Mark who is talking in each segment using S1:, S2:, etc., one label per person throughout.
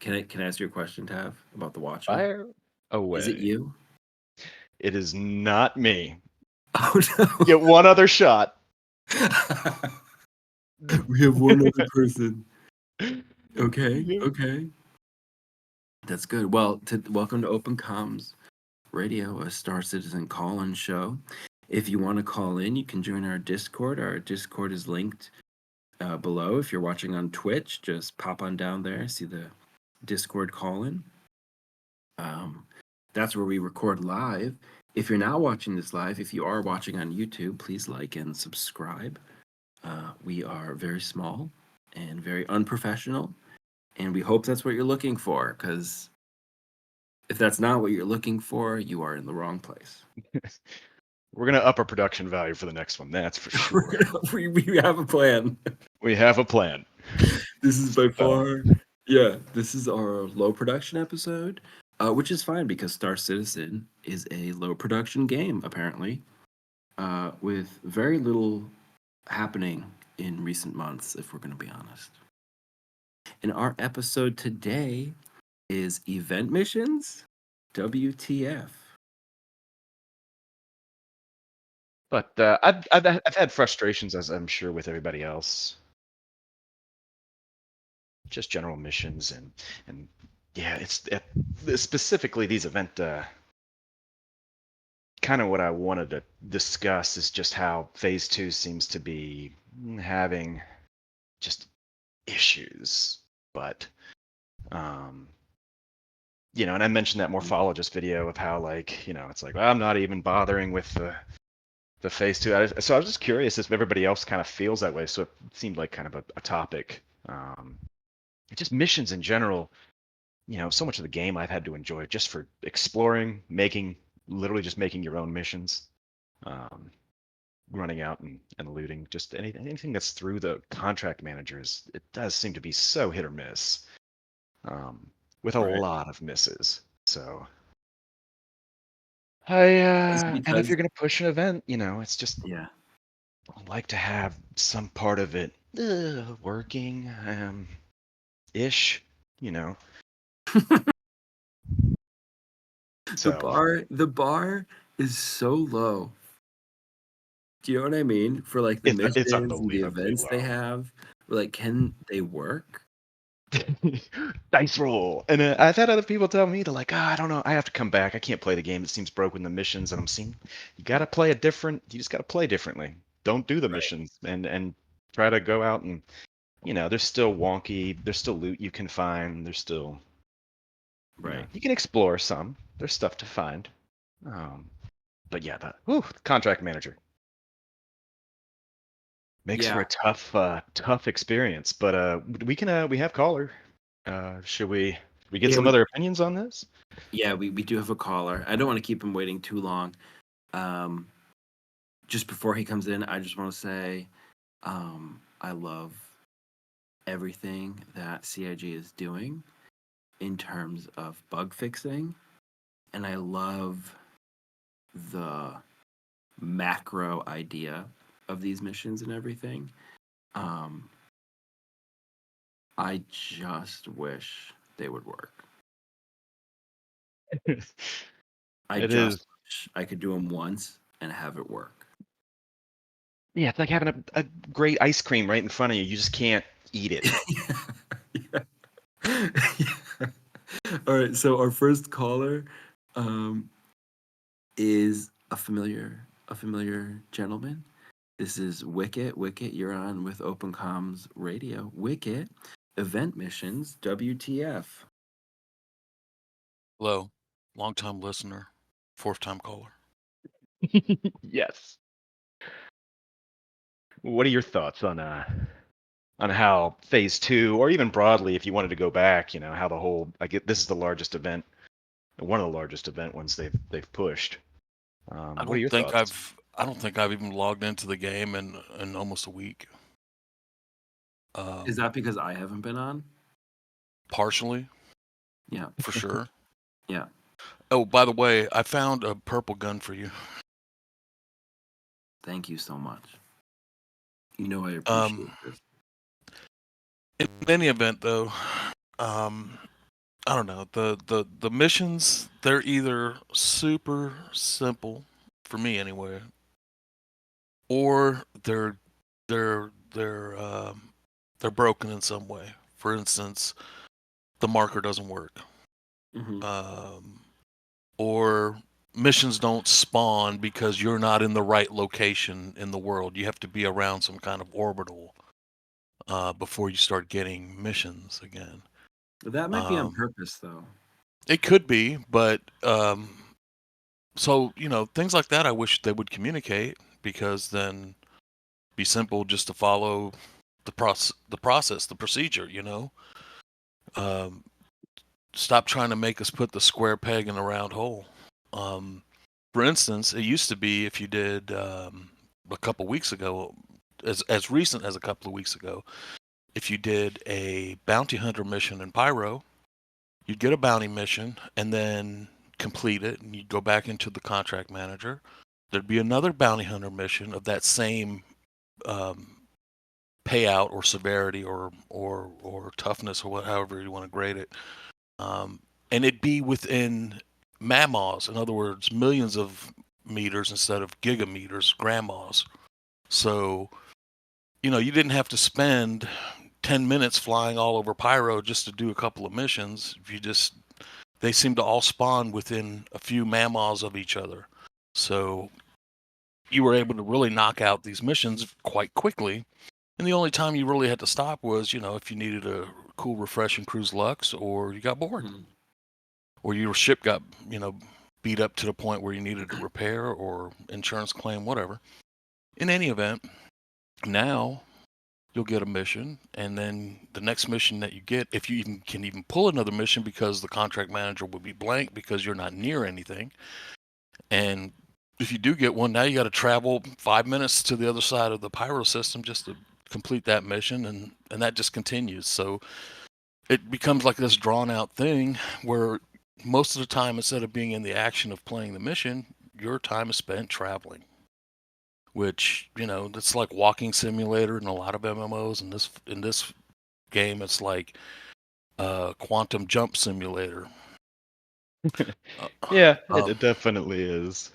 S1: Can I ask you a question, Tav, about the Watcher?
S2: Fire
S1: Is it
S2: away.
S1: you?
S2: It is not me.
S1: Oh
S2: Get one other shot.
S1: no. We have one other person. Okay,
S2: Yep.
S1: okay. That's good. Well, welcome to Open Comms Radio, a Star Citizen call-in show. If you want to call in, you can join our Discord. Our Discord is linked below. If you're watching on Twitch, just pop on down there, see the Discord call-in. That's where we record live. If you're not watching this live, if you are watching on YouTube, please like and subscribe. We are very small and very unprofessional, and we hope that's what you're looking for, because if that's not what you're looking for, you are in the wrong place.
S2: We're gonna up our production value for the next one. That's for sure.
S1: we have a plan.
S2: We have a plan.
S1: This is by far, this is our low production episode, which is fine because Star Citizen is a low production game, apparently, with very little happening in recent months, if we're going to be honest. And our episode today is Event Missions WTF.
S2: But I've had frustrations, as I'm sure with everybody else. Just general missions and yeah, it's specifically these event. Kind of what I wanted to discuss is just how Phase 2 seems to be having just issues, but and I mentioned that morphologist video of how, like, it's like, well, I'm not even bothering with the Phase 2. So I was just curious if everybody else kind of feels that way. So it seemed like kind of a topic. Just missions in general, so much of the game I've had to enjoy just for exploring, literally just making your own missions, running out and looting, just anything that's through the contract managers. It does seem to be so hit or miss, with a lot of misses. So and if you're gonna push an event, it's just I'd like to have some part of it working, ish, So
S1: The bar is so low. Do you know what I mean? For like the missions and the events they have, like, can they work?
S2: Dice roll. And I've had other people tell me, they're like, I don't know, I have to come back. I can't play the game. It seems broken, the missions. And I'm seeing, you just got to play differently. Don't do the missions and try to go out and, there's still wonky. There's still loot you can find. There's still, you can explore some. There's stuff to find. But yeah, the contract manager makes for a tough experience. But we have caller. Should we get some other opinions on this?
S1: Yeah, we do have a caller. I don't want to keep him waiting too long. Just before he comes in, I just want to say I love everything that CIG is doing in terms of bug fixing, and I love the macro idea of these missions and everything. I just wish they would work. I wish I could do them once and have it work.
S2: Yeah, it's like having a great ice cream right in front of you. You just can't eat it.
S1: All right, so our first caller is a familiar gentleman. This is Wikkett. Wikkett, you're on with Open Comms Radio. Wikkett, Event Missions WTF.
S3: Hello, long-time listener, fourth-time caller.
S2: Yes. What are your thoughts on how Phase 2, or even broadly, if you wanted to go back, how the whole, this is the largest event, one of the largest event ones they've pushed. What are your thoughts?
S3: I don't think I've even logged into the game in almost a week.
S1: Is that because I haven't been on?
S3: Partially.
S1: Yeah.
S3: For sure.
S1: Yeah.
S3: Oh, by the way, I found a purple gun for you.
S1: Thank you so much. You know I appreciate this.
S3: In any event, though, I don't know, the missions, they're either super simple for me anyway, or they're broken in some way. For instance, the marker doesn't work,
S1: Hmm.
S3: or missions don't spawn because you're not in the right location in the world. You have to be around some kind of orbital before you start getting missions again.
S1: That might be on
S3: Um,
S1: purpose, though.
S3: it could be, but so things like that. I wish they would communicate, because then be simple just to follow the procedure. Um, Stop trying to make us put the square peg in a round hole. Um, for instance, it used to be if you did a couple weeks ago, as recent as a couple of weeks ago, if you did a bounty hunter mission in Pyro, you'd get a bounty mission and then complete it, and you'd go back into the contract manager. There'd be another bounty hunter mission of that same um, payout or severity or toughness, or however you want to grade it. And it'd be within mammas, in other words, millions of meters instead of gigameters, grandmas. So, you didn't have to spend 10 minutes flying all over Pyro just to do a couple of missions. They seem to all spawn within a few mammas of each other. So you were able to really knock out these missions quite quickly. And the only time you really had to stop was, if you needed a cool, refreshing Cruz Lux, or you got bored, or your ship got, beat up to the point where you needed to repair or insurance claim, whatever. In any event, now you'll get a mission, and then the next mission that you get, if you can even pull another mission, because the contract manager will be blank because you're not near anything. And if you do get one, now you got to travel 5 minutes to the other side of the Pyro system just to complete that mission, and that just continues. So it becomes like this drawn out thing where most of the time, instead of being in the action of playing the mission, your time is spent traveling, which, that's like walking simulator in a lot of MMOs. In this game, it's like quantum jump simulator.
S2: Yeah,
S3: Um,
S2: it definitely is.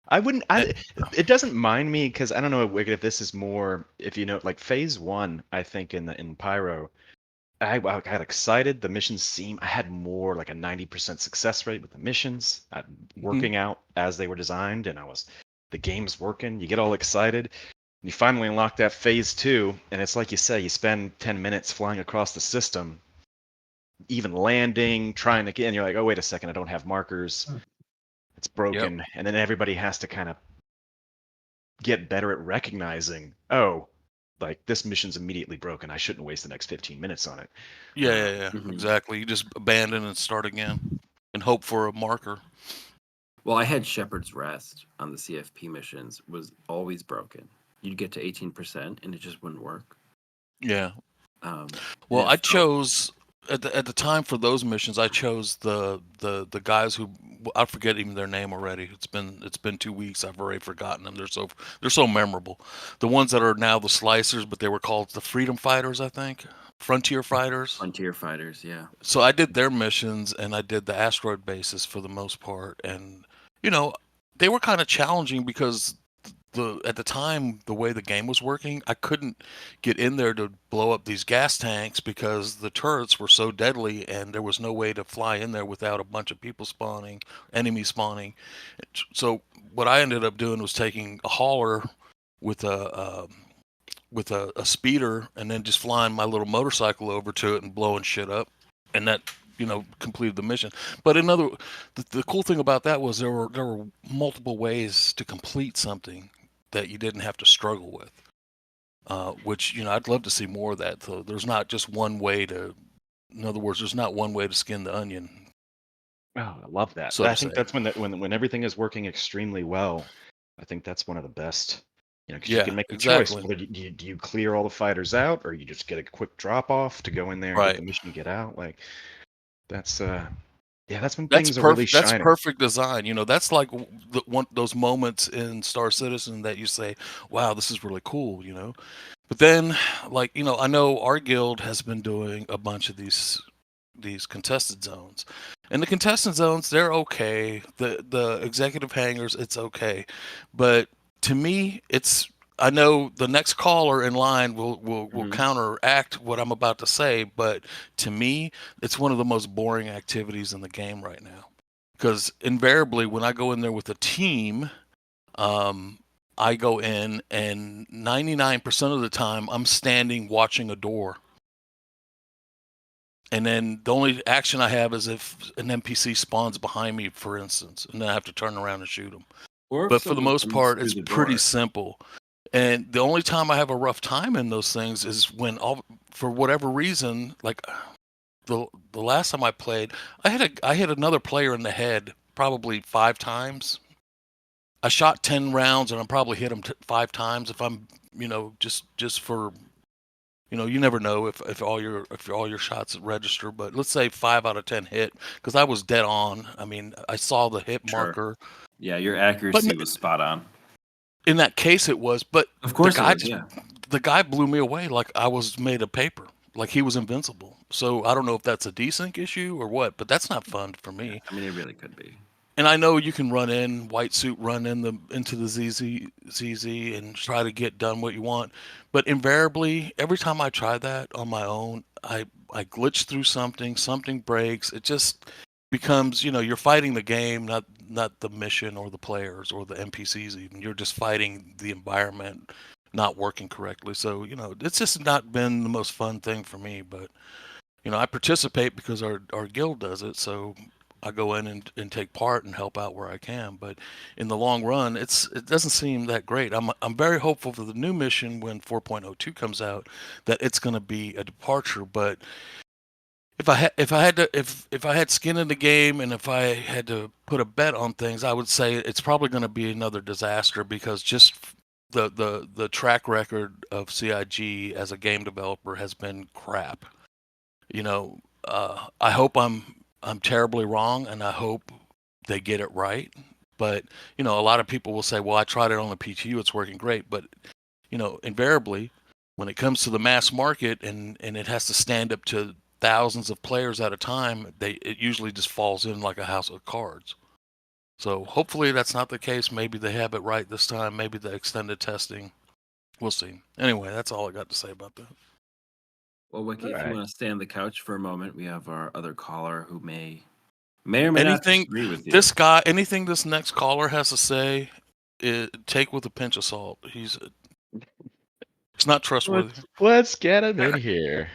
S2: I wouldn't.
S3: eh,
S2: It doesn't mind me because I don't know, Wicked, if this is more, if you know, like phase one. I think in Pyro, I got excited. The missions I had more like a 90% success rate with the missions, working out as they were designed, and the game's working. You get all excited. And you finally unlock that phase two, and it's like you say, you spend 10 minutes flying across the system, even landing, trying to get, and you're like, oh, wait a second, I don't have markers. It's broken.
S3: Yep.
S2: And then everybody has to kind of get better at recognizing, oh, like this mission's immediately broken. I shouldn't waste the next 15 minutes on it.
S3: Yeah,
S1: Mhm.
S3: exactly. You just abandon and start again and hope for a marker.
S1: Well, I had Shepherd's Rest on the CFP missions, was always broken. You'd get to 18% and it just wouldn't work.
S3: Yeah.
S1: And
S3: Well,
S1: it
S3: I
S1: felt-
S3: chose at the time for those missions. I chose the guys who, I forget even their name already. It's been 2 weeks. I've already forgotten them. They're so memorable. The ones that are now the slicers, but they were called the Freedom Fighters, I think. Frontier Fighters.
S1: Frontier Fighters, yeah.
S3: So I did their missions, and I did the asteroid bases for the most part, and they were kind of challenging because at the time, the way the game was working, I couldn't get in there to blow up these gas tanks because the turrets were so deadly, and there was no way to fly in there without a bunch of people spawning, enemies spawning. So what I ended up doing was taking a hauler with a speeder, and then just flying my little motorcycle over to it and blowing shit up, and that completed the mission. But the cool thing about that was there were multiple ways to complete something that you didn't have to struggle with, which I'd love to see more of that. So there's not just one way to, in other words, there's not one way to skin the onion.
S2: Oh, I love that.
S3: So to
S2: I think
S3: say.
S2: that's when everything is working extremely well. I think that's one of the best. Because you
S3: Yeah,
S2: can make a choice.
S3: exactly.
S2: Whether do you clear all the fighters out, or you just get a quick drop off to go in there and get
S3: Right.
S2: the mission and get out. Like that's that's when
S3: That's
S2: things are really
S3: perfect. That's
S2: shining.
S3: perfect design. That's like those moments in Star Citizen that you say, "Wow, this is really cool." But then, like I know our guild has been doing a bunch of these these contested zones. And the contested zones, they're okay. The executive hangars, it's okay. But to me, I know the next caller in line will counteract what I'm about to say, but to me, it's one of the most boring activities in the game right now. Because invariably, when I go in there with a team, I go in and 99% of the time I'm standing watching a door. And then the only action I have is if an NPC spawns behind me, for instance, and then I have to turn around and shoot them. But for the most part, it's pretty simple. And the only time I have a rough time in those things is when, for whatever reason, like the last time I played, I hit another player in the head probably 5 times. I shot 10 rounds and I probably hit him 5 times. If I'm, just for, you never know if all your shots register, but let's say 5 out of 10 hit because I was dead on. I mean, I saw the hit marker.
S1: Yeah, your accuracy was spot on.
S3: In that case, it was, but
S1: of course,
S3: the guy blew me away like I was made of paper, like he was invincible. So I don't know if that's a desync issue or what, but that's not fun for me.
S1: Yeah, I mean, it really could be.
S3: And I know you can run in white suit, run into the ZZ and try to get done what you want, but invariably, every time I try that on my own, I glitch through something breaks. It just becomes, you're fighting the game, not the mission or the players or the NPCs even. You're just fighting the environment not working correctly. So, it's just not been the most fun thing for me, but, I participate because our guild does it. So I go in and take part and help out where I can. But in the long run, it doesn't seem that great. I'm very hopeful for the new mission when 4.02 comes out that it's going to be a departure. But if I had skin in the game and if I had to put a bet on things, I would say it's probably going to be another disaster because just the track record of CIG as a game developer has been crap. I hope I'm terribly wrong, and I hope they get it right. But, a lot of people will say, well, I tried it on the PTU, it's working great. But, invariably, when it comes to the mass market and it has to stand up to thousands of players at a time, it usually just falls in like a house of cards. So hopefully that's not the case. Maybe they have it right this time. Maybe the extended testing. We'll see. Anyway, that's all I got to say about that.
S1: Well, Wikkett, if you want to stay on the couch for a moment, we have our other caller who may or may not agree with you.
S3: Anything this next caller has to say, take with a pinch of salt. He's not trustworthy.
S2: Let's get him in here.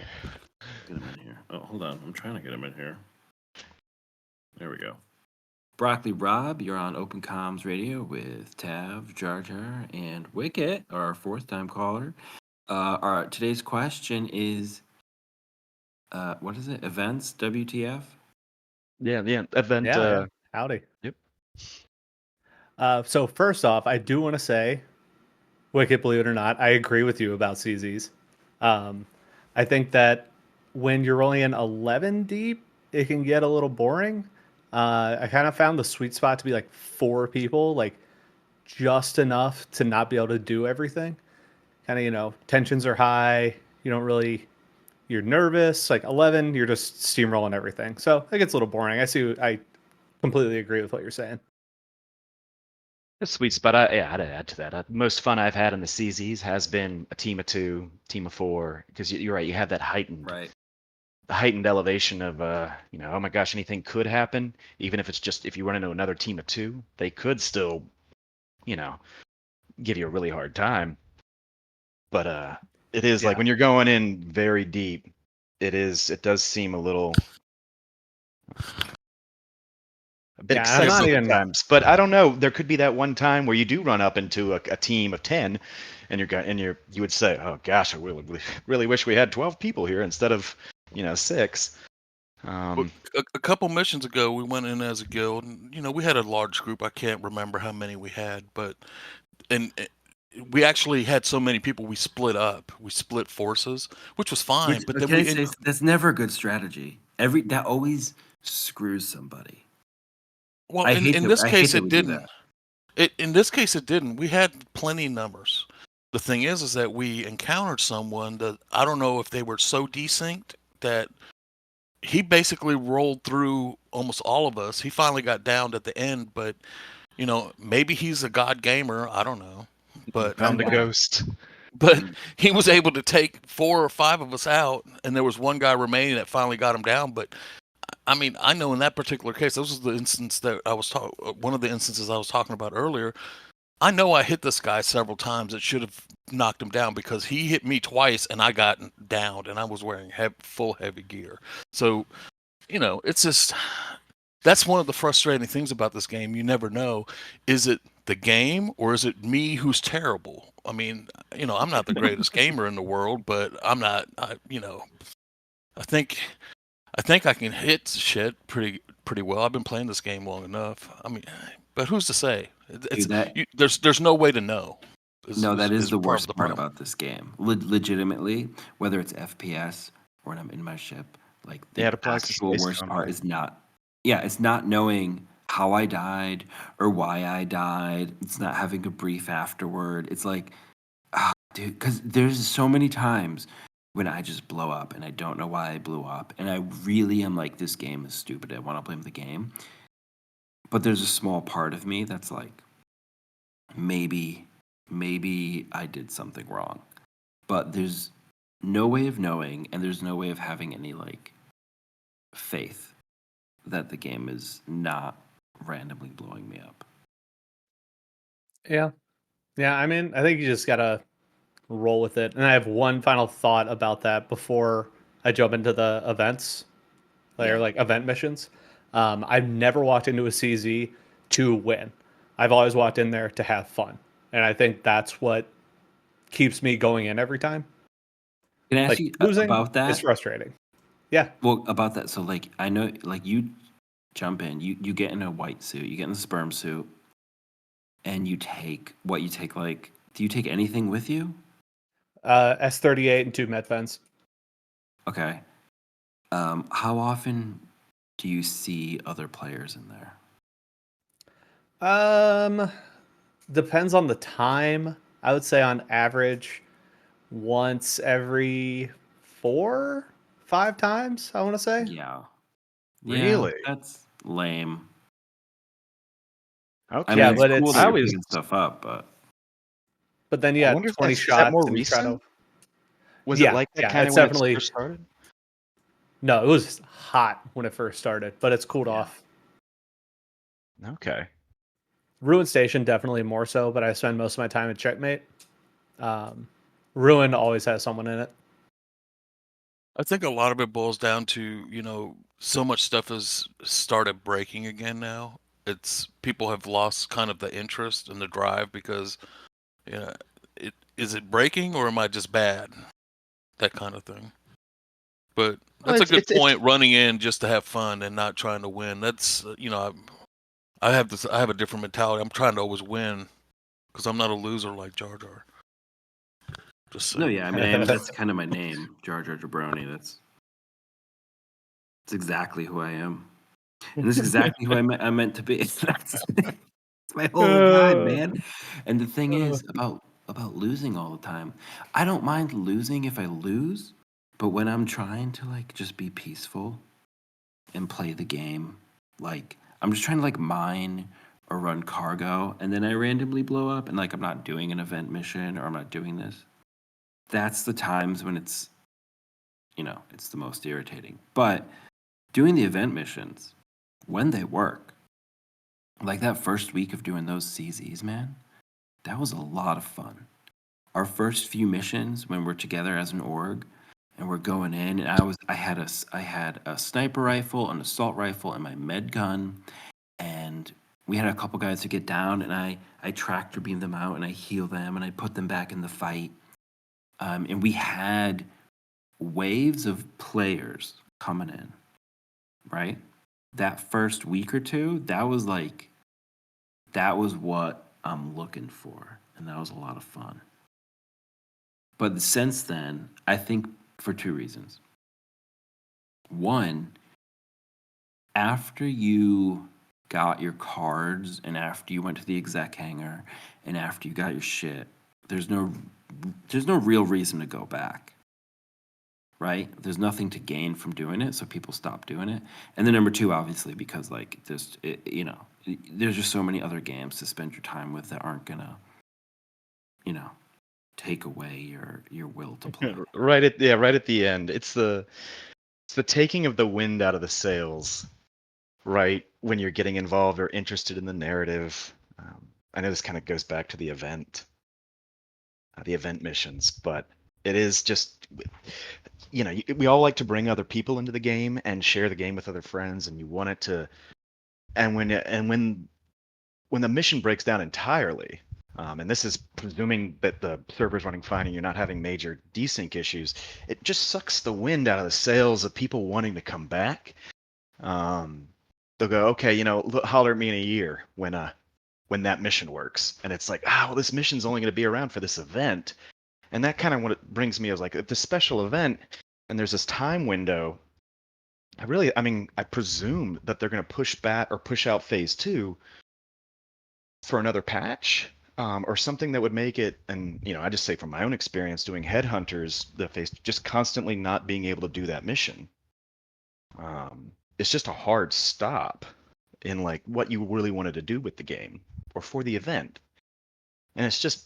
S1: Get him in here. Oh, hold on. I'm trying to get him in here. There we go. BroccoliRob, you're on Open Comms Radio with Tav, Jar Jar, and Wikkett, our 4th-time caller. Today's question is, what is it? Events WTF?
S2: Yeah, event.
S4: Yeah. Howdy.
S2: Yep.
S4: So first off, I do want to say, Wikkett, believe it or not, I agree with you about CZs. I think that when you're only in 11 deep, it can get a little boring. I kind of found the sweet spot to be like 4 people, like just enough to not be able to do everything. Kind of, tensions are high. You're nervous. Like 11, you're just steamrolling everything. So it gets a little boring. I completely agree with what you're saying.
S2: A sweet spot. I'd add to that. Most fun I've had in the CZs has been a team of 2, team of 4, because you're right. You have that heightened elevation of, oh my gosh, anything could happen. Even if it's just if you run into another team of 2, they could still, give you a really hard time. But it is like when you're going in very deep, it does seem a bit excessive at times. But I don't know. There could be that one time where you do run up into a team of 10, and you would say, "Oh gosh, I really wish we had 12 people here instead of 6."
S3: A couple missions ago, we went in as a guild, and we had a large group. I can't remember how many we had, but we actually had so many people. We split up. We split forces, which was fine. But then
S1: that's never a good strategy. That always screws somebody.
S3: Well, in this case, it didn't. In this case, it didn't. We had plenty numbers. The thing is that we encountered someone that I don't know if they were so desynced that he basically rolled through almost all of us. He finally got downed at the end, but maybe he's a god gamer. I don't know, but
S2: Found the ghost.
S3: he was able to take 4 or 5 of us out, and there was one guy remaining that finally got him down. But I mean, I know in that particular case, this was the instance that one of the instances I was talking about earlier. I know I hit this guy several times that should have knocked him down because he hit me twice and I got downed, and I was wearing full heavy gear. So, it's just that's one of the frustrating things about this game. You never know, is it the game or is it me who's terrible? I mean, I'm not the greatest gamer in the world, but I'm not. I think I can hit shit pretty well. I've been playing this game long enough. I mean, but who's to say? There's no way to know.
S1: That is the worst part
S3: problem.
S1: about this game. Legitimately, whether it's FPS or when I'm in my ship, like the
S2: Yeah, it applies to
S1: actual
S2: Space
S1: worst
S2: Combat.
S1: part is not. Yeah, it's not knowing how I died or why I died. It's not having a brief afterward. It's like, dude, because there's so many times when I just blow up and I don't know why I blew up, and I really am like, this game is stupid. I want to blame the game, but there's a small part of me that's like, maybe I did something wrong, but there's no way of knowing, and there's no way of having any like faith that the game is not randomly blowing me up.
S4: Yeah. I mean, I think you just gotta roll with it. And I have one final thought about that before I jump into the events, like event missions. I've never walked into a CZ to win. I've always walked in there to have fun, and I think that's what keeps me going in every time.
S1: Can I ask
S4: Like,
S1: you
S4: losing
S1: about that?
S4: is frustrating. Yeah.
S1: Well, about that. So, like, I know, like, you jump in, you get in a white suit, you get in the sperm suit, and you take what you take. Like, do you take anything with you?
S4: S38 and 2 medvents.
S1: Okay. How often do you see other players in there?
S4: Depends on the time. I would say on average once every 4-5 times, I want to say.
S1: Yeah.
S2: Really?
S1: Yeah, that's lame.
S2: Okay.
S1: I mean,
S4: Yeah,
S1: it's
S4: but
S1: cool
S4: it's-
S1: that
S2: I
S1: you're
S2: always-
S1: picking stuff up, but
S4: then you
S2: I
S4: got
S2: wonder if
S4: 20
S2: is that
S4: shots
S2: more
S4: and you try to.
S2: recent? Was
S4: Yeah,
S2: it like that
S4: yeah,
S2: kind of
S4: it's
S2: when
S4: definitely-
S2: it first started?
S4: No, it was hot when it first started, but it's cooled
S1: Yeah.
S4: off.
S2: Okay.
S4: Ruin Station definitely more so, but I spend most of my time at Checkmate. Ruin always has someone in it.
S3: I think a lot of it boils down to, so much stuff has started breaking again now. It's people have lost kind of the interest and the drive because, is it breaking or am I just bad? That kind of thing. But that's a good point. Running in just to have fun and not trying to win. That's I have a different mentality. I'm trying to always win because I'm not a loser like Jar Jar. Just saying.
S1: no, yeah. I mean, that's kind of my name, Jar Jar Jabroni. That's exactly who I am, and this is exactly who I meant to be. That's my whole time, man. And the thing is about losing all the time, I don't mind losing if I lose, but when I'm trying to like just be peaceful and play the game, like I'm just trying to like mine or run cargo, and then I randomly blow up, and like I'm not doing an event mission or I'm not doing this. That's the times when it's it's the most irritating. But doing the event missions, when they work, like that first week of doing those CZs, man, that was a lot of fun. Our first few missions when we're together as an org and we're going in, and I had a sniper rifle, an assault rifle, and my med gun, and we had a couple guys who get down, and I tractor beam them out and I heal them and I put them back in the fight. And we had waves of players coming in, right? That first week or two, that was what I'm looking for, and that was a lot of fun. But since then, I think for 2 reasons. One, after you got your cards and after you went to the exec hangar and after you got your shit, there's no real reason to go back. right? There's nothing to gain from doing it, so people stop doing it. And then number two, obviously, because like there's there's just so many other games to spend your time with that aren't gonna, take away your will to play.
S2: Right at the end. It's the taking of the wind out of the sails, right? When you're getting involved or interested in the narrative. I know this kind of goes back to the event missions, but it is just, we all like to bring other people into the game and share the game with other friends, and you want it to. And when the mission breaks down entirely, and this is presuming that the server's running fine and you're not having major desync issues, it just sucks the wind out of the sails of people wanting to come back. They'll go, okay, holler at me in a year when that mission works. And it's like, well, this mission's only going to be around for this event. And that kind of what it brings me is like, if the special event and there's this time window, I presume that they're going to push back or push out phase 2 for another patch, or something that would make it. And I just say from my own experience doing headhunters, the phase just constantly not being able to do that mission. It's just a hard stop in like what you really wanted to do with the game or for the event. And it's just,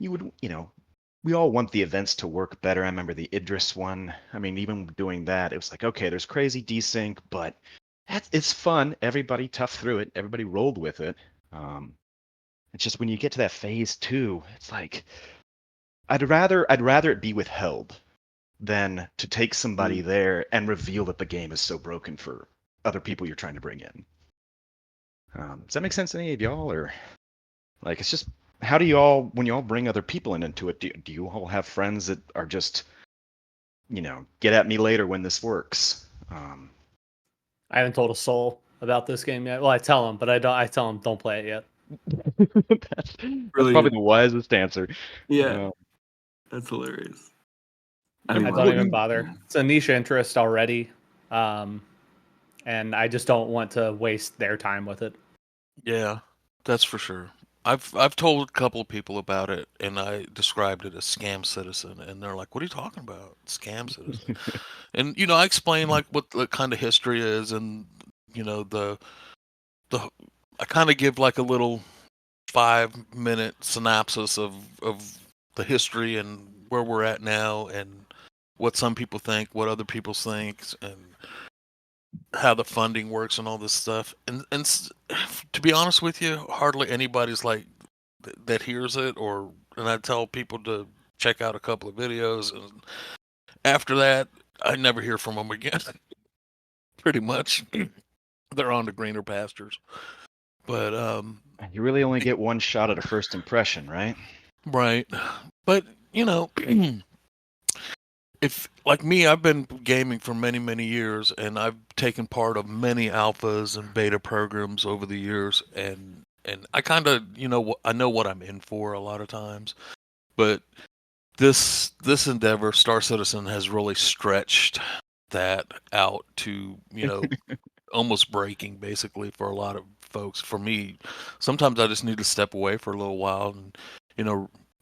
S2: we all want the events to work better. I remember the Idris one. I mean, even doing that, it was like, okay, there's crazy desync, but it's fun. Everybody toughed through it. Everybody rolled with it. It's just when you get to that phase 2, it's like, I'd rather it be withheld than to take somebody there and reveal that the game is so broken for other people you're trying to bring in. Does that make sense to any of y'all? Or like, it's just, how do you all, when you all bring other people into it, do you all have friends that are just, get at me later when this works?
S4: I haven't told a soul about this game yet. Well, I tell them, but I tell them don't play it yet.
S2: That's probably the wisest answer.
S1: Yeah, that's hilarious.
S4: I don't even bother. It's a niche interest already, and I just don't want to waste their time with it.
S3: Yeah, that's for sure. I've told a couple of people about it, and I described it as scam citizen, and they're like, "What are you talking about, scam citizen?" And I explain like what the kind of history is, and the I kind of give like a little 5-minute synopsis of the history and where we're at now, and what some people think, what other people think, and how the funding works and all this stuff. And to be honest with you, hardly anybody's like that hears it, and I tell people to check out a couple of videos, and after that, I never hear from them again. Pretty much, they're on to greener pastures. But
S2: you really only get one shot at a first impression, right?
S3: Right. But if like me, I've been gaming for many, many years, and I've taken part of many alphas and beta programs over the years, and I kind of, I know what I'm in for a lot of times. But this endeavor, Star Citizen, has really stretched that out to, almost breaking, basically, for a lot of folks. For me, sometimes I just need to step away for a little while and,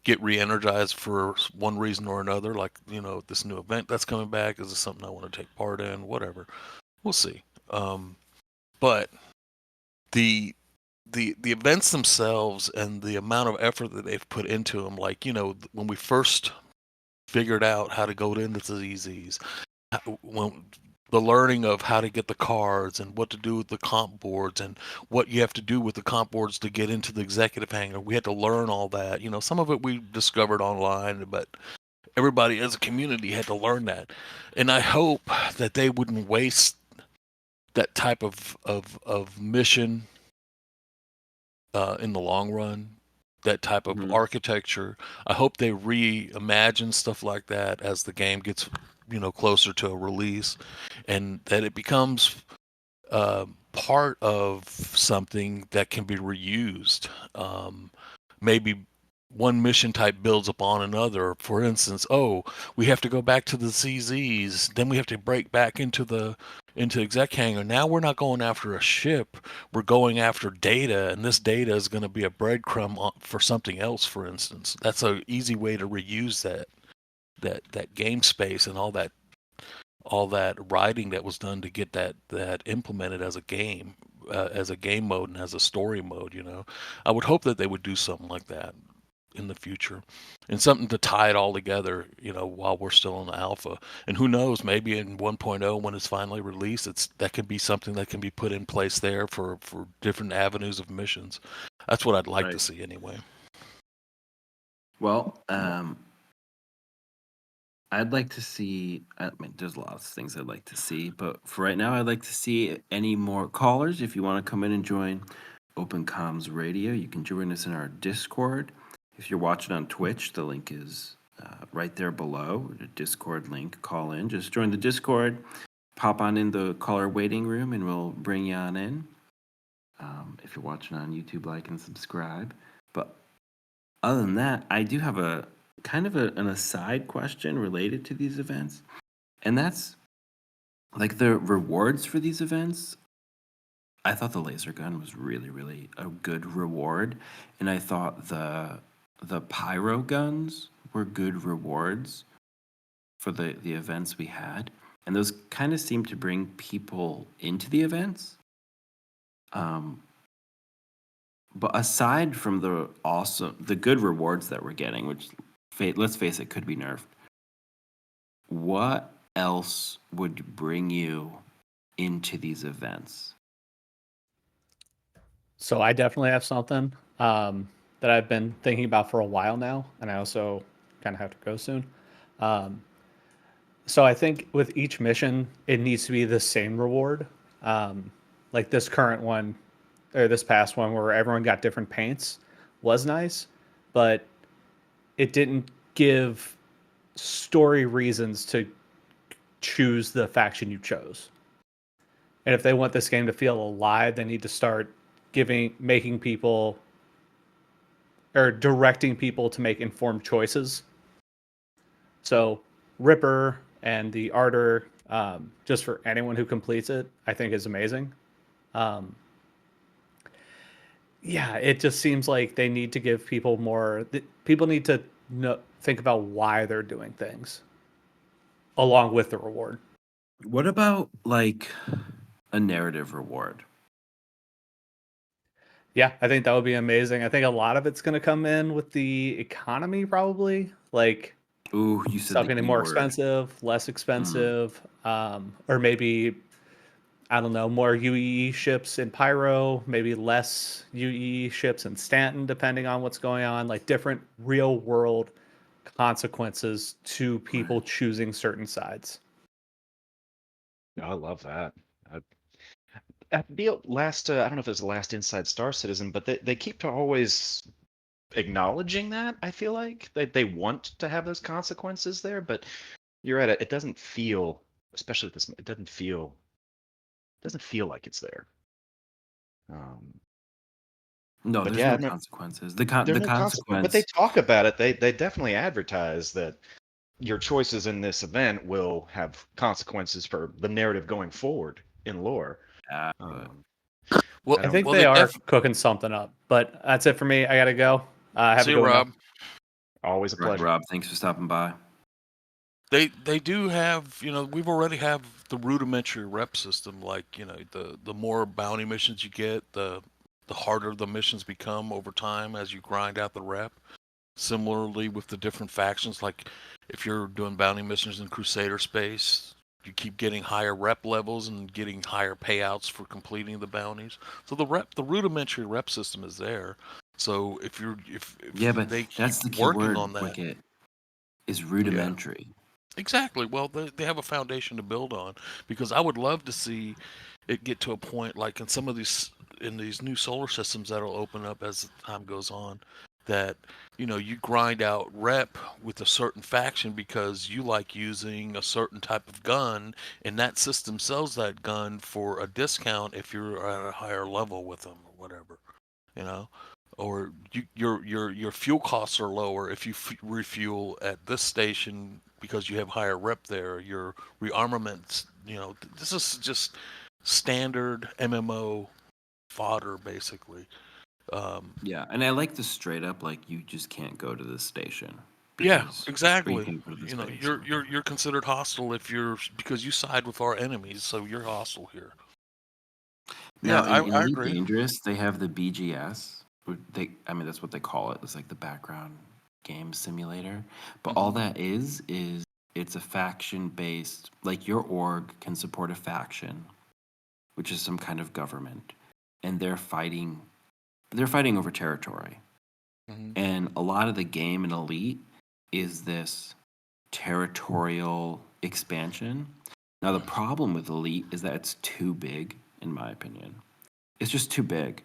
S3: get re-energized for one reason or another, like this new event that's coming back. Is this something I want to take part in? Whatever, we'll see. But the events themselves and the amount of effort that they've put into them, like when we first figured out how to go into the ZZs, when the learning of how to get the cards and what to do with the comp boards and what you have to do with the comp boards to get into the executive hangar. We had to learn all that. Some of it we discovered online, but everybody as a community had to learn that. And I hope that they wouldn't waste that type of mission in the long run, that type of architecture. I hope they reimagine stuff like that as the game gets closer to a release, and that it becomes part of something that can be reused. Maybe one mission type builds upon another. For instance, we have to go back to the CZs, then we have to break back into exec hangar. Now we're not going after a ship, we're going after data, and this data is going to be a breadcrumb for something else. For instance, that's an easy way to reuse that game space and all that all that writing that was done to get that implemented as a game mode and as a story mode. I would hope that they would do something like that in the future, and something to tie it all together. While we're still in the alpha, and who knows, maybe in 1.0 when it's finally released, that could be something that can be put in place there for different avenues of missions. That's what I'd like to
S1: Right.
S3: see anyway.
S1: Well, I'd like to see. I mean, there's lots of things I'd like to see, but for right now, I'd like to see any more callers. If you want to come in and join Open Comms Radio, you can join us in our Discord. If you're watching on Twitch, the link is right there below. The Discord link. Call in. Just join the Discord. Pop on in the caller waiting room, and we'll bring you on in. If you're watching on YouTube, like and subscribe. But other than that, I do have a kind of an aside question related to these events, and that's like the rewards for these events. I thought the laser gun was really, really a good reward, and I thought the pyro guns were good rewards for the events we had, and those kind of seemed to bring people into the events. But aside from the good rewards that we're getting, which let's face it, could be nerfed, what else would bring you into these events?
S4: So I definitely have something that I've been thinking about for a while now, and I also kind of have to go soon. So I think with each mission, it needs to be the same reward. Like this current one, or this past one, where everyone got different paints, was nice, but it didn't give story reasons to choose the faction you chose. And if they want this game to feel alive, they need to start making people, or directing people to make informed choices. So Ripper and the Ardor, just for anyone who completes it, I think is amazing. Yeah, it just seems like they need to give people more. People need to think about why they're doing things, along with the reward.
S1: What about like a narrative reward?
S4: Yeah, I think that would be amazing. I think a lot of it's going to come in with the economy, probably. Like
S1: Ooh, you said
S4: stuff
S1: the
S4: getting
S1: E
S4: more
S1: word.
S4: expensive, less expensive, or maybe, I don't know, more UEE ships in Pyro, maybe less UEE ships in Stanton, depending on what's going on. Like different real world consequences to people choosing certain sides.
S2: I love that. At the last, I don't know if it was the last Inside Star Citizen, but they keep to always acknowledging that. I feel like they want to have those consequences there, but you're right. It doesn't feel, especially with this, it doesn't feel like it's there.
S1: No,
S2: But
S1: there's
S2: yeah,
S1: no
S2: no,
S1: consequences.
S2: there are
S1: The
S2: no consequences. But they
S1: consequence.
S2: talk about it. They definitely advertise that your choices in this event will have consequences for the narrative going forward in lore. Um,
S3: Well,
S2: I
S4: I
S2: don't.
S4: think
S3: well,
S4: they
S3: they
S4: are
S3: def.
S4: cooking something up, but that's it for me. I got to go. Have
S3: See
S4: a
S3: you,
S4: good one, though.
S3: Rob.
S2: Always a pleasure.
S1: Rob, thanks for stopping by.
S3: They do have, we've already have the rudimentary rep system. Like, the more bounty missions you get, the harder the missions become over time as you grind out the rep. Similarly with the different factions, like if you're doing bounty missions in Crusader space, you keep getting higher rep levels and getting higher payouts for completing the bounties. So the rudimentary rep system is there. So if
S1: Yeah, but
S3: they keep
S1: that's the key
S3: working
S1: word,
S3: on that,
S1: Wikkett, is
S3: yeah,
S1: rudimentary.
S3: exactly. Well, they have a foundation to build on, because I would love to see it get to a point like in these new solar systems that'll open up as time goes on, that you grind out rep with a certain faction because you like using a certain type of gun, and that system sells that gun for a discount if you're at a higher level with them or whatever, you know or your fuel costs are lower if you refuel at this station because you have higher rep there. Your rearmaments, this is just standard MMO fodder, basically.
S1: Yeah, and I like the straight up, like, you just can't go to this station
S3: Yeah,
S1: because
S3: exactly.
S1: paying for the
S3: You know,
S1: space.
S3: you're considered hostile if you're because you side with our enemies, so you're hostile here.
S1: Now
S3: Yeah,
S1: in
S3: I
S1: Elite
S3: agree.
S1: Dangerous, they have the BGS. I mean, that's what they call it. It's like the background game simulator. But all
S3: Mhm.
S1: that is it's a faction based. Like your org can support a faction, which is some kind of government, and they're fighting. They're fighting over territory.
S3: Mhm.
S1: And a lot of the game in Elite is this territorial expansion. Now, the problem with Elite is that it's too big, in my opinion. It's just too big.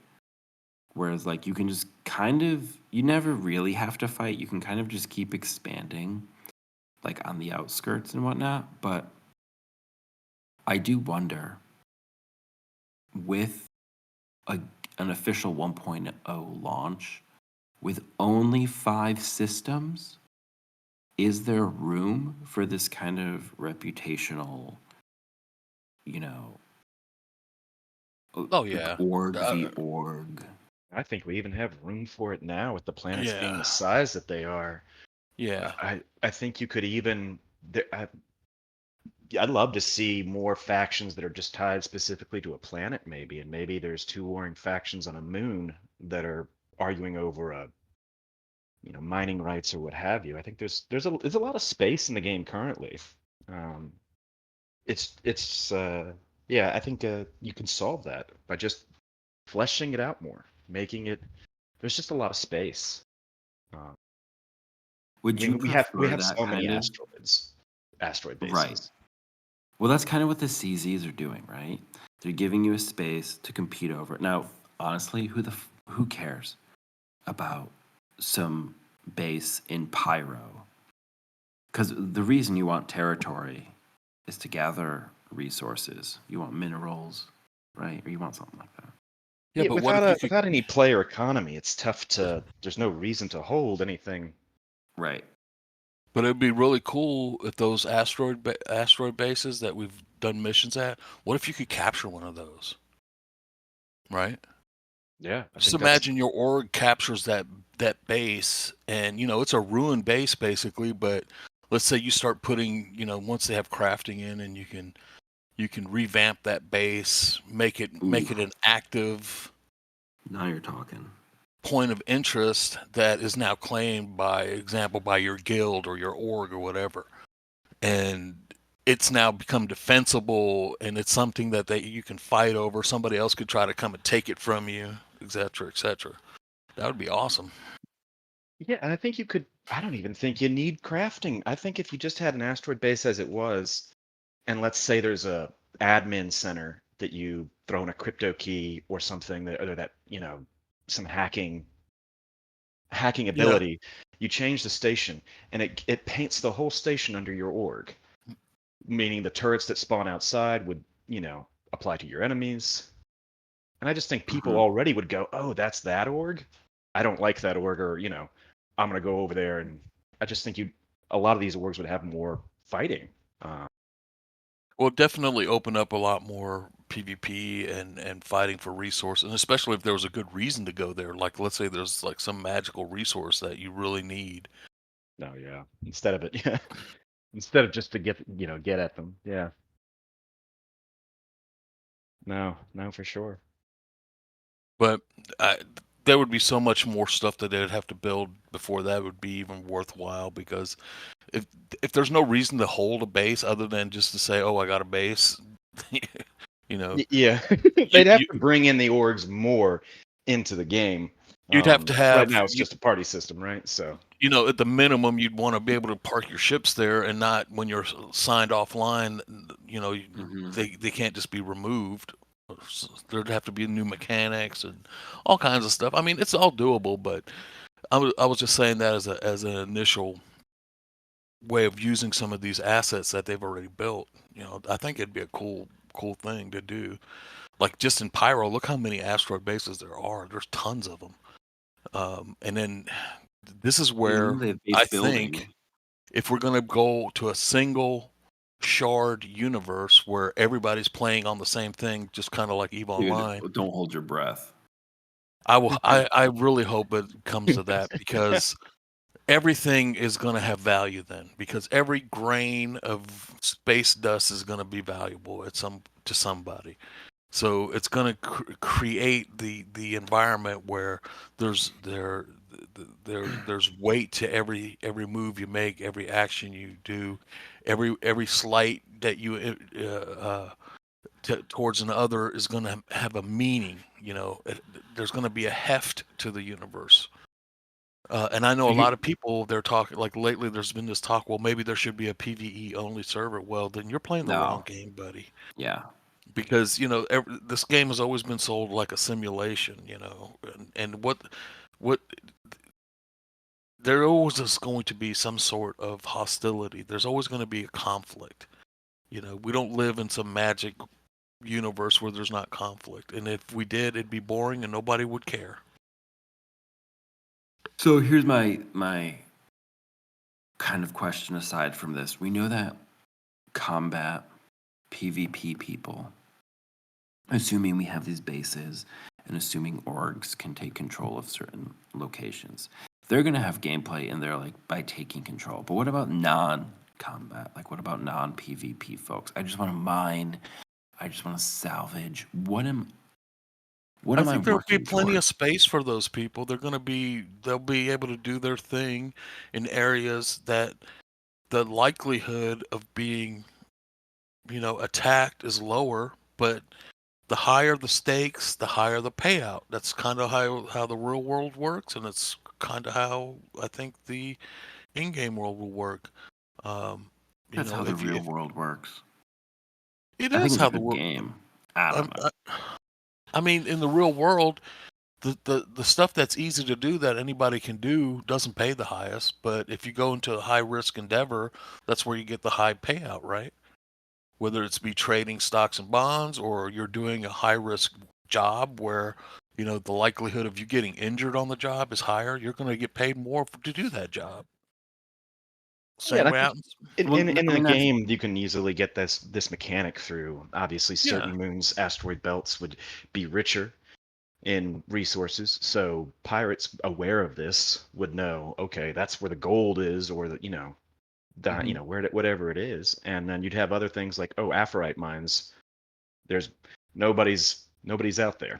S1: Whereas, like, you can just kind of, you never really have to fight. You can kind of just keep expanding, like, on the outskirts and whatnot. But I do wonder with an official 1.0 launch, with only 5 systems, is there room for this kind of reputational, you know,
S3: Oh
S1: like
S3: yeah.
S1: org v
S3: Uh,
S1: org?
S2: I think we even have room for it now with the planets being
S3: yeah.
S2: the size that they are.
S3: Yeah.
S2: I think you could even. I'd love to see more factions that are just tied specifically to a planet, maybe, and maybe there's two warring factions on a moon that are arguing over a, mining rights or what have you. I think there's a lot of space in the game currently. Um, it's yeah, I think you can solve that by just fleshing it out more, making it. There's just a lot of space. I
S1: Would you
S2: mean, we
S1: prefer
S2: have
S1: that
S2: so many
S1: kind of
S2: asteroid
S1: right?
S2: bases.
S1: Well, that's kind of what the CZs are doing, right? They're giving you a space to compete over. Now, honestly, who cares about some base in Pyro? Because the reason you want territory is to gather resources. You want minerals, right? Or you want something like that.
S3: Yeah,
S2: Yeah,
S3: but what if you could?
S2: without any player economy, it's tough to. There's no reason to hold anything.
S1: Right.
S3: But it'd be really cool if those asteroid bases that we've done missions at. What if you could capture one of those? Right.
S2: Yeah, I
S3: Just
S2: think that's.
S3: imagine your org captures that base, and it's a ruined base basically. But let's say you start putting, once they have crafting in, and you can revamp that base, make it
S1: Ooh,
S3: an active
S1: now you're talking.
S3: point of interest that is now claimed by example by your guild or your org or whatever, and it's now become defensible, and it's something that you can fight over. Somebody else could try to come and take it from you, etc., etc. That would be awesome.
S2: Yeah, and I think you could. I don't even think you need crafting. I think if you just had an asteroid base as it was, and let's say there's a admin center that you throw in a crypto key or something that, or that some hacking
S3: Yeah.
S2: ability, you change the station, and it paints the whole station under your org, meaning the turrets that spawn outside would apply to your enemies. And I just think people
S1: Mhm.
S2: already would go, oh, that's that org. I don't like that org, or I'm gonna go over there. And I just think a lot of these orgs would have more fighting.
S3: Well, definitely open up a lot more PvP and fighting for resources, and especially if there was a good reason to go there. Like, let's say there's like some magical resource that you really need.
S2: No, yeah. Instead of it, yeah. Instead of just to get at them. Yeah. No, no, for sure.
S3: But there would be so much more stuff that they'd have to build before that would be even worthwhile. Because if there's no reason to hold a base other than just to say, "Oh, I got a base," you know,
S2: Yeah,
S3: you,
S2: they'd have
S3: you
S2: to bring in the orgs more into the game.
S3: you'd have to
S2: Right
S3: have
S2: now, it's just a party system, right? So
S3: at the minimum, you'd want to be able to park your ships there and not when you're signed offline.
S1: Mhm.
S3: They can't just be removed. There'd have to be new mechanics and all kinds of stuff. I mean, it's all doable, but I was just saying that as an initial way of using some of these assets that they've already built. I think it'd be a cool thing to do. Like just in Pyro, look how many asteroid bases there are. There's tons of them. And then this is where
S1: The
S3: I
S1: base
S3: think
S1: building.
S3: if we're going to go to a single shard universe where everybody's playing on the same thing, just kind of like EVE
S1: Dude,
S3: Online,
S1: don't hold your breath.
S3: I really hope it comes to that because everything is going to have value then, because every grain of space dust is going to be valuable to somebody. So it's going to create the environment where there's there's weight to every move you make, every action you do, every slight that you towards another is going to have a meaning. There's going to be a heft to the universe. And I know a lot of people, they're talking, like lately there's been this talk, well, maybe there should be a PvE only server. Well, then you're playing the wrong game, buddy.
S1: Yeah.
S3: Because, this game has always been sold like a simulation, and what there always is going to be some sort of hostility. There's always going to be a conflict. We don't live in some magic universe where there's not conflict. And if we did, it'd be boring and nobody would care.
S1: So here's my kind of question aside from this. We know that combat PvP people, assuming we have these bases and assuming orgs can take control of certain locations, they're going to have gameplay in there, like by taking control. But what about non-combat? Like, what about non-PvP folks? I just want to mine. I just want to salvage. What am
S3: I think there'll be
S1: working
S3: plenty
S1: toward?
S3: of space for those people. They'll be able to do their thing in areas that the likelihood of being, attacked is lower, but the higher the stakes, the higher the payout. That's kind of how the real world works, and it's kind of how I think the in-game world will work.
S1: That's how the real world works.
S3: It
S1: I think
S3: is
S1: it's
S3: how
S1: a
S3: the
S1: good
S3: world.
S1: game. I don't know.
S3: I mean, in the real world, the stuff that's easy to do that anybody can do doesn't pay the highest. But if you go into a high risk endeavor, that's where you get the high payout, right? Whether it's be trading stocks and bonds, or you're doing a high risk job where the likelihood of you getting injured on the job is higher, you're going to get paid more to do that job. Same way out.
S2: In the game, you can easily get this mechanic through. Obviously, certain moons, asteroid belts would be richer in resources, so pirates aware of this would know, okay, that's where the gold is, or whatever it is. And then you'd have other things like, aphorite mines. There's nobody's out there.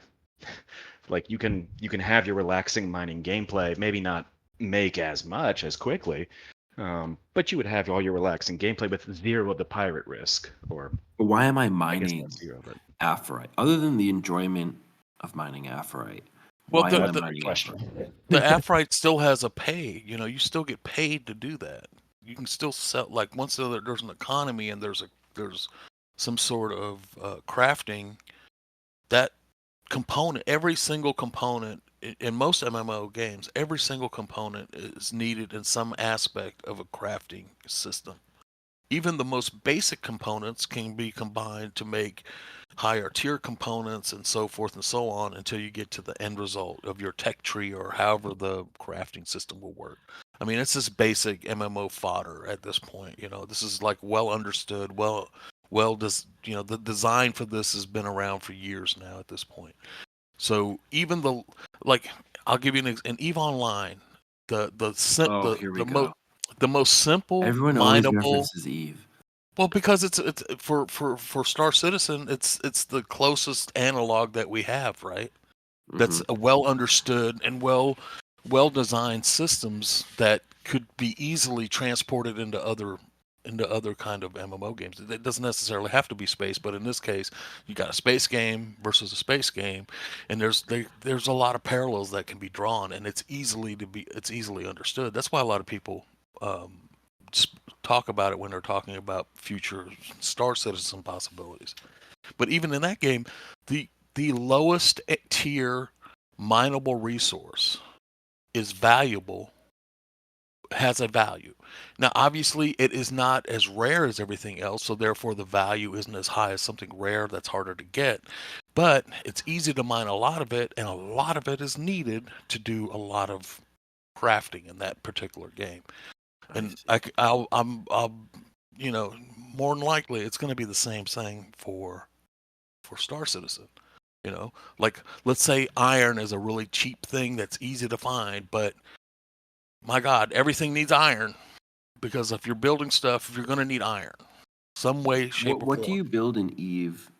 S2: Like you can have your relaxing mining gameplay, maybe not make as much as quickly, but you would have all your relaxing gameplay with zero of the pirate risk. Or
S1: why am I mining
S2: not zero, but
S1: aphorite? Other than the enjoyment of mining aphorite,
S3: Well,
S1: why am I mining aphorite?
S3: The aphorite still has a pay. You still get paid to do that. You can still sell, like, once there's an economy and there's some sort of crafting, that component, every single component in most MMO games, every single component is needed in some aspect of a crafting system. Even the most basic components can be combined to make higher tier components and so forth and so on, until you get to the end result of your tech tree, or however the crafting system will work. I mean, it's this basic MMO fodder at this point. This is like well understood, the design for this has been around for years now at this point. So even I'll give you in EVE Online, the most simple,
S1: everyone always references EVE.
S3: Well, because it's for Star Citizen, it's the closest analog that we have, right? Mm-hmm. That's a well understood and well designed systems that could be easily transported into other kind of MMO games. It doesn't necessarily have to be space, but in this case, you got a space game versus a space game, and there's a lot of parallels that can be drawn, and it's easily understood. That's why a lot of people talk about it when they're talking about future Star Citizen possibilities. But even in that game, the lowest tier mineable resource is valuable, has a value. Now, obviously, it is not as rare as everything else, so therefore the value isn't as high as something rare that's harder to get. But it's easy to mine a lot of it, and a lot of it is needed to do a lot of crafting in that particular game. And I'll more than likely it's going to be the same thing for Star Citizen. Like, let's say iron is a really cheap thing that's easy to find, but my God, everything needs iron because if you're building stuff, you're going to need iron, some way, shape, or
S1: What do
S3: form.
S1: you build in Eve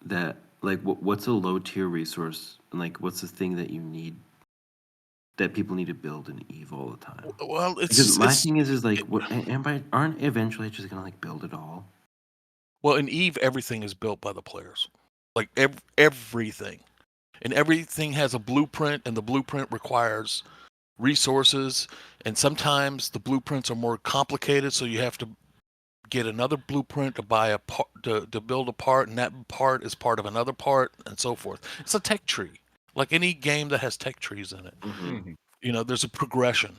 S1: that like what's a low tier resource and like what's the thing that you need that people need to build in Eve all the time?
S3: Well,
S1: Because my thing is like aren't eventually just gonna like build it all?
S3: well, in Eve, everything is built by the players, like everything, and everything has a blueprint, and the blueprint requires resources, and sometimes the blueprints are more complicated, so you have to get another blueprint to buy a part to build a part, and that part is part of another part, and so forth. It's a tech tree, like any game that has tech trees in it.
S2: Mhm.
S3: You know, there's a progression,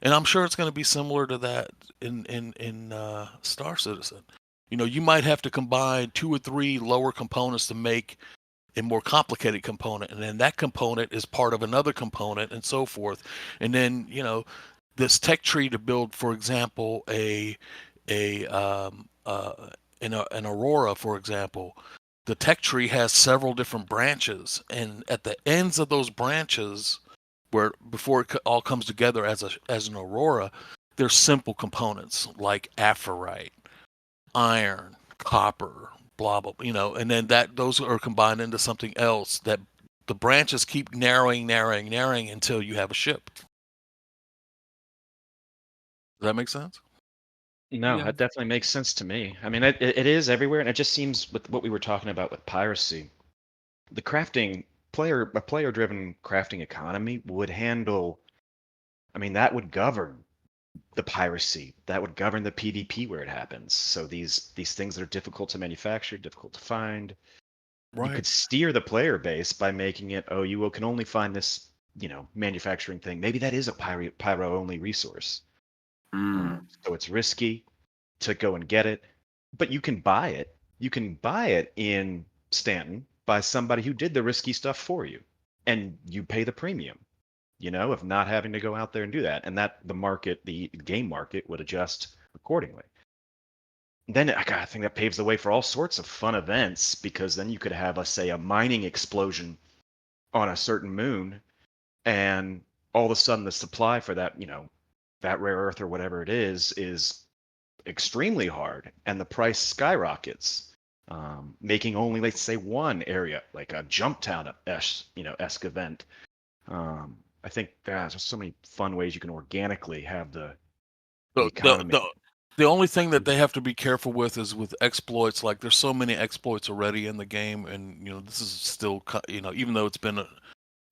S3: and I'm sure it's going to be similar to that in Star Citizen. You know, you might have to combine 2 or 3 lower components to make a more complicated component, and then that component is part of another component, and so forth. And then, you know, this tech tree to build, for example, an Aurora, for example, the tech tree has several different branches, and at the ends of those branches, where before it all comes together as an Aurora, there's simple components like aphrite, iron, copper, blah blah, you know, and then those are combined into something else that the branches keep narrowing until you have a ship. Does that make sense?
S2: No,
S1: Yeah.
S2: that definitely makes sense to me. I mean, it is everywhere, and it just seems with what we were talking about with piracy, the crafting a player-driven crafting economy would handle. I mean, that would govern the piracy. That would govern the PvP where it happens. So these things that are difficult to manufacture, difficult to find, you could steer the player base by making it, oh, you can only find this, manufacturing thing. Maybe that is a pyro only resource. So it's risky to go and get it, but you can buy it. You can buy it in Stanton by somebody who did the risky stuff for you, and you pay the premium, of not having to go out there and do that, and that the game market would adjust accordingly. Then I think that paves the way for all sorts of fun events, because then you could have, let's say, a mining explosion on a certain moon, and all of a sudden the supply for that, that rare earth or whatever it is extremely hard, and the price skyrockets, making only, let's say, one area, like a jump town esque event. I think there's so many fun ways you can organically have the economy.
S3: The only thing that they have to be careful with is with exploits. Like, there's so many exploits already in the game, and this is still, even though it's been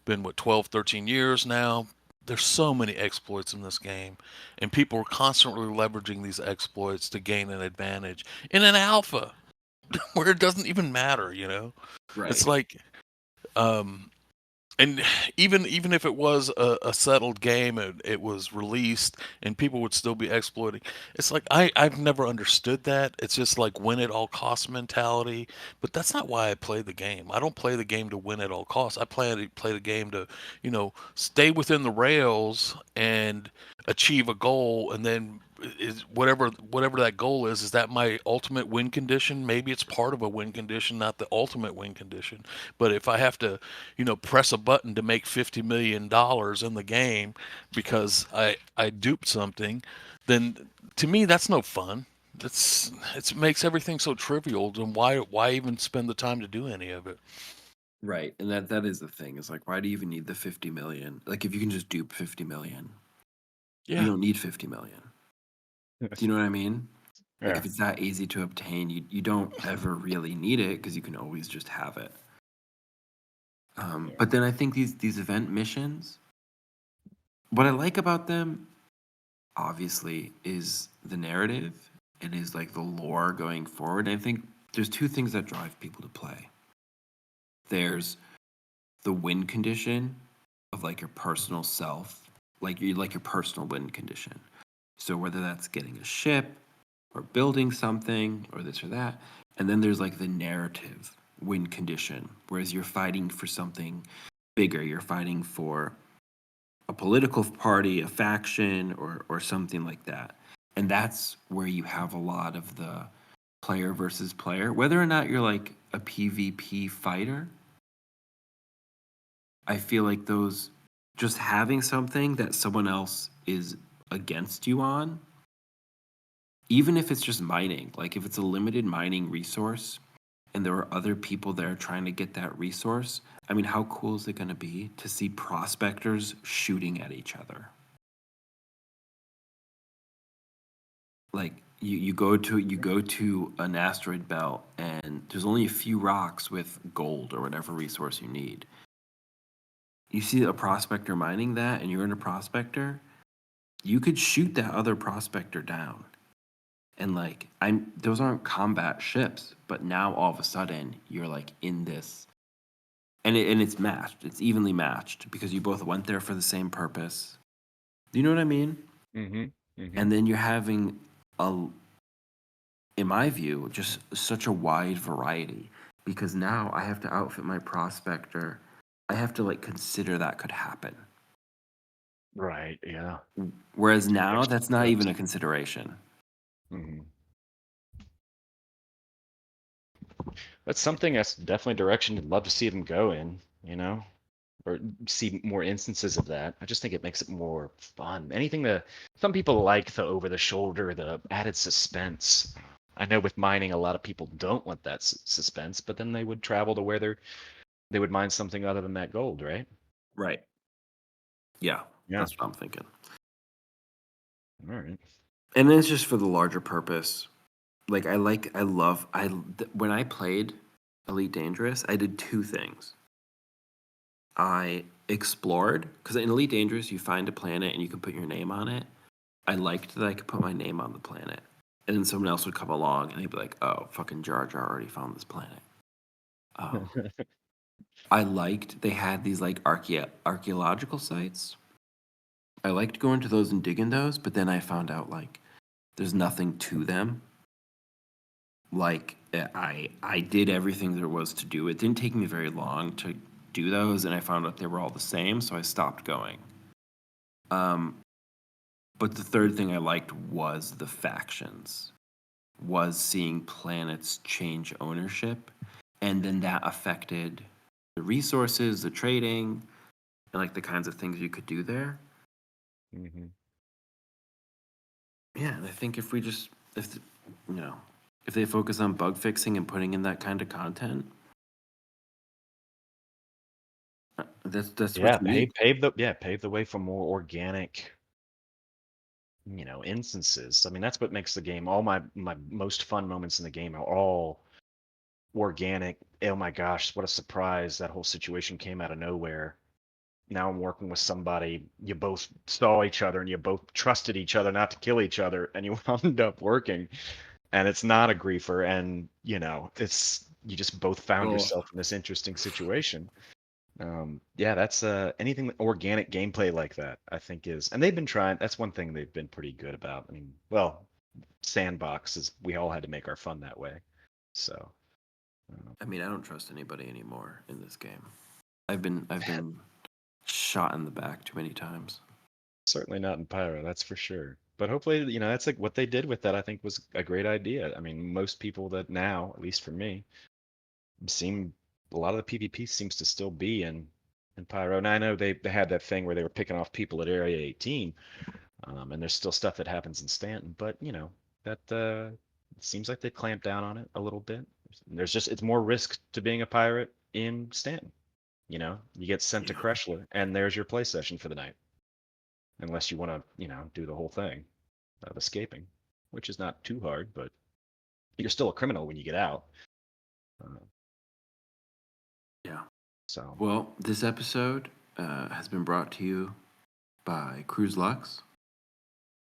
S3: what, 12, 13 years now, there's so many exploits in this game, and people are constantly leveraging these exploits to gain an advantage in an alpha where it doesn't even matter.
S1: Right.
S3: It's like, and even if it was a settled game, it was released, and people would still be exploiting. It's like I've never understood that. It's just like win at all costs mentality. But that's not why I play the game. I don't play the game to win at all costs. I play the game to, stay within the rails and achieve a goal, and then is whatever that goal is that my ultimate win condition? Maybe it's part of a win condition, not the ultimate win condition. But if I have to, press a button to make $50 million in the game because I duped something, then to me that's no fun. It makes everything so trivial. Then why even spend the time to do any of it?
S1: Right. And that is the thing. It's like, why do you even need the 50 million? Like, if you can just dupe 50 million,
S3: Yeah.
S1: you don't need 50 million. Do you know what I mean? Like,
S2: Yeah.
S1: if it's that easy to obtain, you don't ever really need it because you can always just have it. But then I think these event missions, what I like about them, obviously, is the narrative. It is like the lore going forward. And I think there's 2 things that drive people to play. There's the win condition of like your personal self, like your personal win condition. So whether that's getting a ship or building something or this or that, and then there's like the narrative win condition, whereas you're fighting for something bigger. You're fighting for a political party, a faction, or something like that. And that's where you have a lot of the player versus player. Whether or not you're like a PvP fighter, I feel like those just having something that someone else is against you on, even if it's just mining, like if it's a limited mining resource and there are other people there trying to get that resource, I mean, how cool is it going to be to see prospectors shooting at each other? Like you go to an asteroid belt and there's only a few rocks with gold or whatever resource you need. You see a prospector mining that and you're in a prospector, you could shoot that other prospector down. And like those aren't combat ships, but now all of a sudden you're like in this, and it's matched. It's evenly matched because you both went there for the same purpose. Do you know what I mean?
S2: Mm-hmm. Mm-hmm.
S1: And then you're having in my view, just such a wide variety because now I have to outfit my prospector. I have to like consider that could happen.
S2: Right. Yeah.
S1: Whereas now
S2: Extra
S1: that's not
S2: steps.
S1: even a consideration.
S2: Mm-hmm. That's something that's definitely a direction I'd love to see them go in, or see more instances of that. I just think it makes it more fun. Anything that some people like the over the shoulder, the added suspense. I know with mining, a lot of people don't want that suspense, but then they would travel to where they would mine something other than that gold, right?
S1: Right. Yeah.
S2: Yeah.
S1: That's what I'm thinking.
S2: All right.
S1: And then it's just for the larger purpose. Like when I played Elite Dangerous, I did two things. I explored because in Elite Dangerous you find a planet and you can put your name on it. I liked that I could put my name on the planet, and then someone else would come along and they'd be like, "Oh, fucking Jar Jar already found this planet." I liked they had these like archaeological sites. I liked going to those and digging those, but then I found out like there's nothing to them. Like I did everything there was to do. It didn't take me very long to do those, and I found out they were all the same, so I stopped going. But the third thing I liked was the factions, was seeing planets change ownership, and then that affected the resources, the trading, and like the kinds of things you could do there.
S2: Mm-hmm.
S1: Yeah, and I think if if they focus on bug fixing and putting in that kind of content, that's
S2: Yeah,
S1: what you need.
S2: pave the way for more organic, instances. I mean, that's what makes the game. All my most fun moments in the game are all organic. Oh my gosh, what a surprise! That whole situation came out of nowhere. Now I'm working with somebody. You both saw each other and you both trusted each other not to kill each other, and you wound up working. And it's not a griefer, and it's you just both found
S1: Oh,
S2: yourself in this interesting situation. Yeah, that's anything organic gameplay like that, I think is, and they've been trying. That's one thing they've been pretty good about. I mean, well, sandbox is we all had to make our fun that way. So,
S1: I mean, I don't trust anybody anymore in this game. I've been shot in the back too many times.
S2: certainly not in Pyro, that's for sure. But hopefully, that's like what they did with that. I think was a great idea. I mean, most people that now, at least for me, seem a lot of the PvP seems to still be in Pyro. And I know they had that thing where they were picking off people at Area 18. And there's still stuff that happens in Stanton, but that it seems like they clamped down on it a little bit. It's more risk to being a pirate in Stanton. You get sent to
S1: Yeah.
S2: Kreshler, and there's your play session for the night, unless you want to do the whole thing of escaping, which is not too hard, but you're still a criminal when you get out.
S1: Yeah.
S2: So
S1: Well, this episode has been brought to you by Cruz Lux.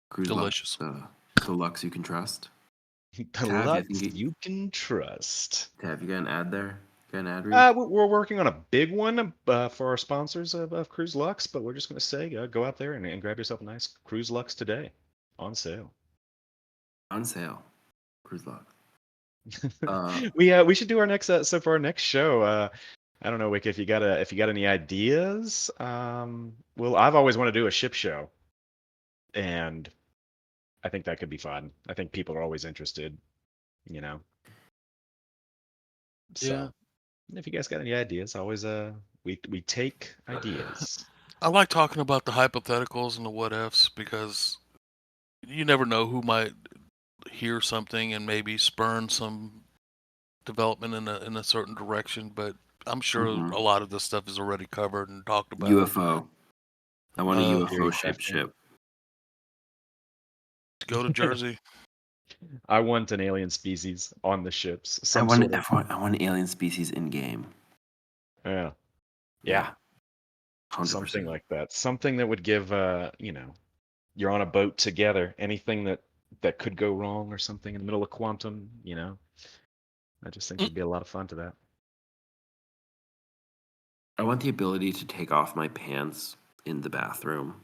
S1: Cruz
S3: Delicious.
S1: Lux, the Lux you can trust.
S2: the
S1: Tav,
S2: Lux you can trust.
S1: Tav, you got an ad there? Got an ad read?
S2: We're working on a big one for our sponsors of Cruz Lux, but we're just going to say go out there and grab yourself a nice Cruz Lux today on sale.
S1: On sale. Cruz Lux.
S2: We should do our next so for our next show. I don't know, Wick, if you got any ideas. Well, I've always wanted to do a ship show, and I think that could be fun. I think people are always interested, So,
S1: Yeah.
S2: if you guys got any ideas, always we take ideas.
S3: I like talking about the hypotheticals and the what ifs because you never know who might hear something and maybe spurn some development in a certain direction. But I'm sure
S1: Mhm.
S3: a lot of this stuff is already covered and talked about.
S1: UFO. I want a
S3: Uh,
S1: UFO shaped ship.
S3: Go to Jersey.
S2: I want an alien species on the ships.
S1: I
S2: Some
S1: want,
S2: sort of.
S1: I want alien species in game.
S2: Yeah. Yeah.
S1: 100%.
S2: Something like that. Something that would give, you're on a boat together. Anything that could go wrong or something in the middle of quantum, I just think there'd be a lot of fun to that.
S1: I want the ability to take off my pants in the bathroom.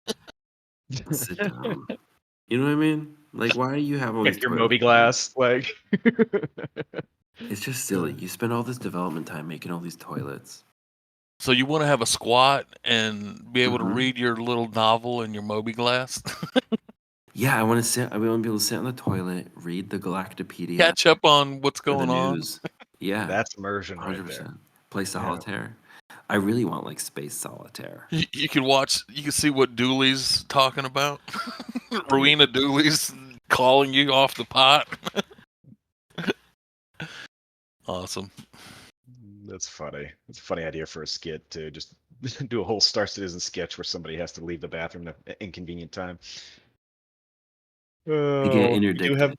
S1: And sit down. You know what I mean? Like, why do you have all these
S2: Pick your
S1: toilets?
S2: Moby glass, like.
S1: It's just silly. You spend all this development time making all these toilets.
S3: So you want to have a squat and be able to
S1: Mhm.
S3: read your little novel in your Moby glass?
S1: Yeah, I want to sit. I want to be able to sit on the toilet, read the Galactopedia,
S3: Catch up on what's
S1: or the
S3: going on?
S1: news. Yeah,
S2: That's immersion right there.
S1: 100%. Play solitaire. I really want like space solitaire.
S3: You can watch, you can see what Dooley's talking about. Rowena Dooley's calling you off the pot. Awesome.
S2: That's funny. It's a funny idea for a skit to just do a whole Star Citizen sketch where somebody has to leave the bathroom at an inconvenient time.
S1: To get
S2: We do
S1: interdicted.
S2: have.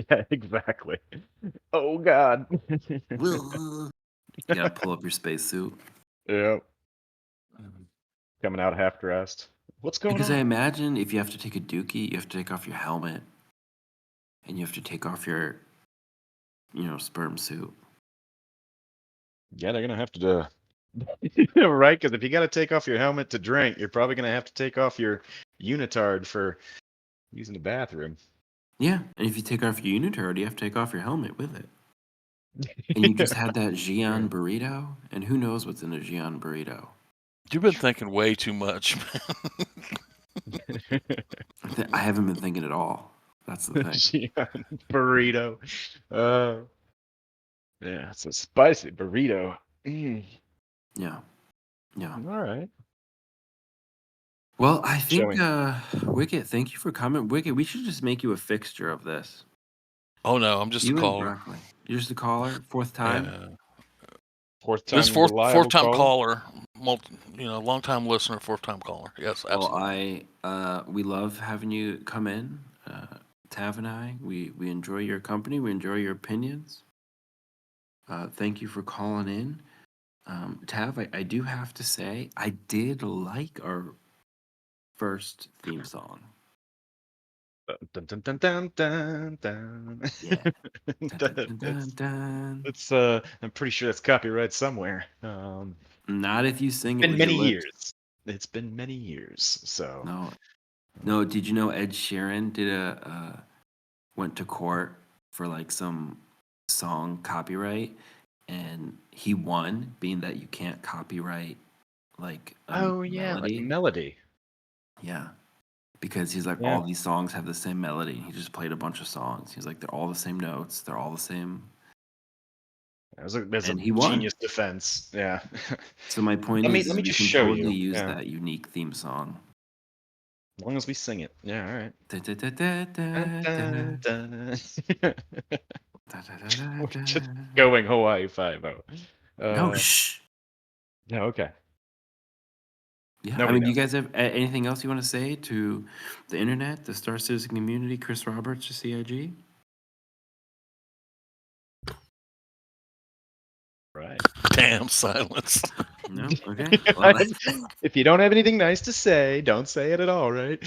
S2: Yeah, exactly. Oh God.
S1: You gotta pull up your spacesuit.
S2: Yep. Coming out half dressed. What's going
S1: Because I
S2: on?
S1: imagine if you have to take a dookie, you have to take off your helmet, and you have to take off your, sperm suit.
S2: Yeah, they're gonna have to do. Right, because if you got to take off your helmet to drink, you're probably gonna have to take off your unitard for using the bathroom.
S1: Yeah, and if you take off your unitard, you have to take off your helmet with it. And you just had that Gion burrito, and who knows what's in a Gion burrito?
S3: You've been thinking way too much, man.
S1: I haven't been thinking at all. That's the thing.
S2: Gion burrito. Yeah, it's a spicy burrito. Mm.
S1: Yeah.
S2: All right.
S1: Well, I think,
S2: Showing.
S1: Wikkett, thank you for coming. Wikkett, we should just make you a fixture of this.
S3: Oh no, I'm just
S1: You
S3: a
S1: and
S3: caller.
S1: Broccoli. You're just a caller? Fourth time?
S3: Yeah.
S2: Fourth time.
S3: This fourth time caller, long time listener, fourth time caller. Yes, absolutely.
S1: Well, we love having you come in. Tav and I, we enjoy your company. We enjoy your opinions. Thank you for calling in. Tav, I do have to say, I did like our first theme song.
S2: Dun, dun, dun, dun, dun, dun.
S1: Yeah. Dun, dun, dun, dun.
S2: It's I'm pretty sure that's copyright somewhere.
S1: Not if you sing it
S2: Been
S1: with
S2: many
S1: your lips.
S2: years. It's been many years. So
S1: No. Did you know Ed Sheeran went to court for like some song copyright, and he won, being that you can't copyright like a melody.
S2: like melody.
S1: Yeah, because he's like, all these songs have the same melody. He just played a bunch of songs. He's like, they're all the same notes. They're all the same.
S2: That's a
S1: he won.
S2: genius defense. Yeah.
S1: So my point
S2: let
S1: is,
S2: me
S1: we
S2: just
S1: can
S2: show
S1: totally
S2: you.
S1: use
S2: Yeah.
S1: that unique theme song.
S2: As long as we sing it. Yeah, all right. We're just going Hawaii 5-0.
S1: No, shh.
S2: No, okay.
S1: Yeah,
S2: Nobody
S1: do you
S2: knows.
S1: guys have anything else you want to say to the internet, the Star Citizen community, Chris Roberts, or CIG?
S2: Right.
S3: Damn silence.
S1: No? Okay. Well,
S2: If you don't have anything nice to say, don't say it at all, right?